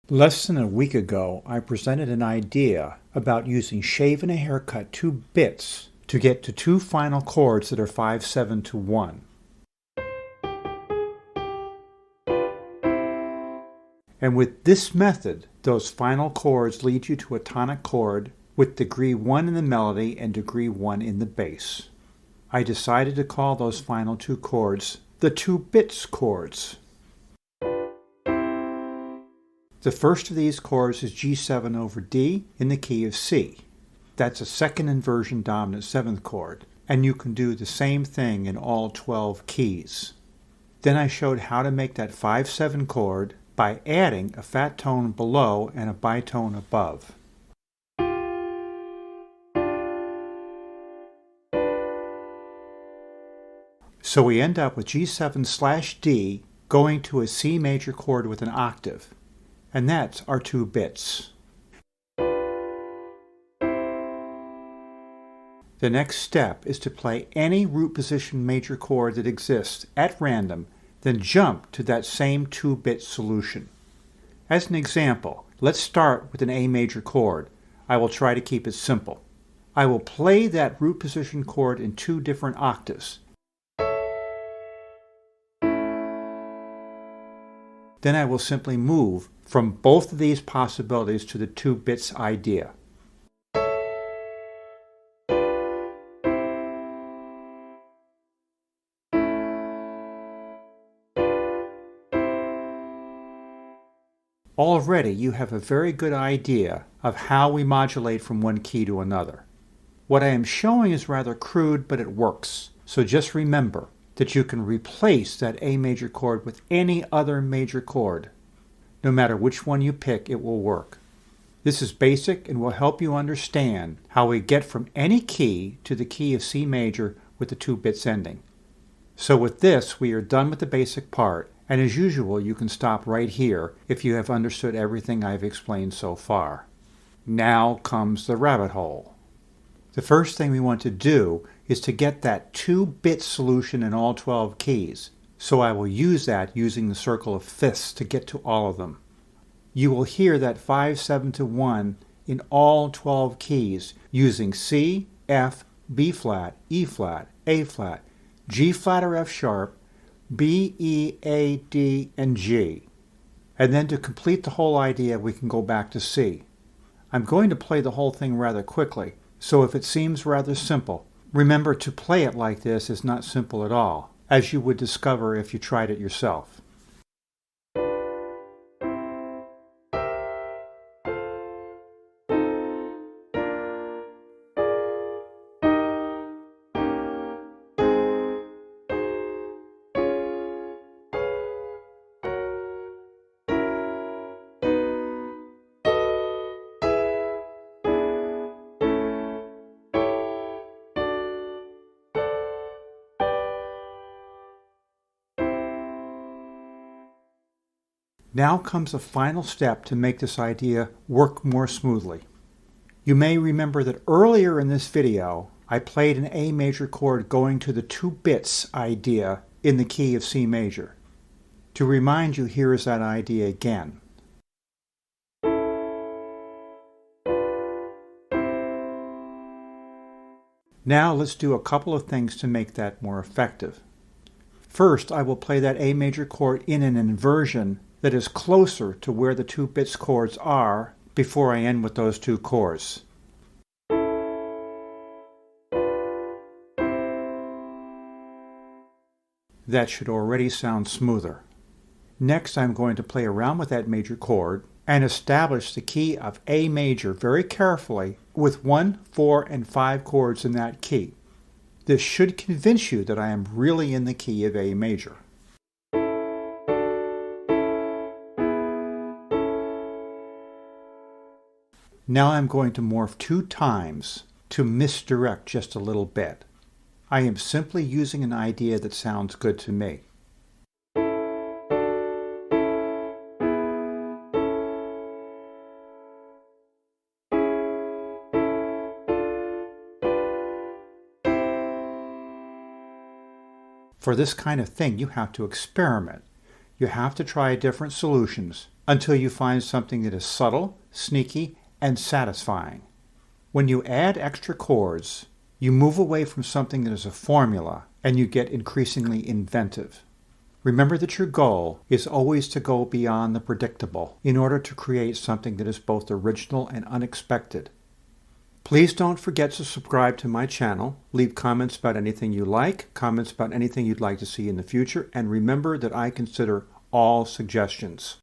Less than a week ago, I presented an idea about using shave and a haircut 2 bits to get to 2 final chords that are 5/7 to 1. And with this method, those final chords lead you to a tonic chord with degree 1 in the melody and degree 1 in the bass. I decided to call those final 2 chords the 2 bits chords. The first of these chords is G7 over D in the key of C. That's a second inversion dominant 7th chord, and you can do the same thing in all 12 keys. Then I showed how to make that 5/7 chord by adding a fat tone below and a bitone above. So we end up with G7/D going to a C major chord with an octave, and that's our 2 bits. The next step is to play any root position major chord that exists at random, then jump to that same 2-bit solution. As an example, let's start with an A major chord. I will try to keep it simple. I will play that root position chord in 2 different octaves. Then I will simply move from both of these possibilities to the 2 bits idea. Already you have a very good idea of how we modulate from one key to another. What I am showing is rather crude, but it works. So just remember that you can replace that A major chord with any other major chord. No matter which one you pick, it will work. This is basic and will help you understand how we get from any key to the key of C major with the 2 bits ending. So with this, we are done with the basic part, and as usual, you can stop right here if you have understood everything I've explained so far. Now comes the rabbit hole. The first thing we want to do is to get that 2-bit solution in all 12 keys. So I will use that using the circle of fifths to get to all of them. You will hear that 5/7 to 1 in all 12 keys using C, F, B flat, E flat, A flat, G flat or F sharp, B, E, A, D, and G. And then to complete the whole idea, we can go back to C. I'm going to play the whole thing rather quickly, so if it seems rather simple, remember to play it like this is not simple at all, as you would discover if you tried it yourself. Now comes a final step to make this idea work more smoothly. You may remember that earlier in this video, I played an A major chord going to the 2 bits idea in the key of C major. To remind you, here is that idea again. Now let's do a couple of things to make that more effective. First, I will play that A major chord in an inversion that is closer to where the 2 bits chords are before I end with those 2 chords. That should already sound smoother. Next, I'm going to play around with that major chord and establish the key of A major very carefully with 1, 4, and 5 chords in that key. This should convince you that I am really in the key of A major. Now I'm going to morph 2 times to misdirect just a little bit. I am simply using an idea that sounds good to me. For this kind of thing, you have to experiment. you have to try different solutions until you find something that is subtle, sneaky, and satisfying. When you add extra chords, you move away from something that is a formula and you get increasingly inventive. Remember that your goal is always to go beyond the predictable in order to create something that is both original and unexpected. Please don't forget to subscribe to my channel, leave comments about anything you like, comments about anything you'd like to see in the future, and remember that I consider all suggestions.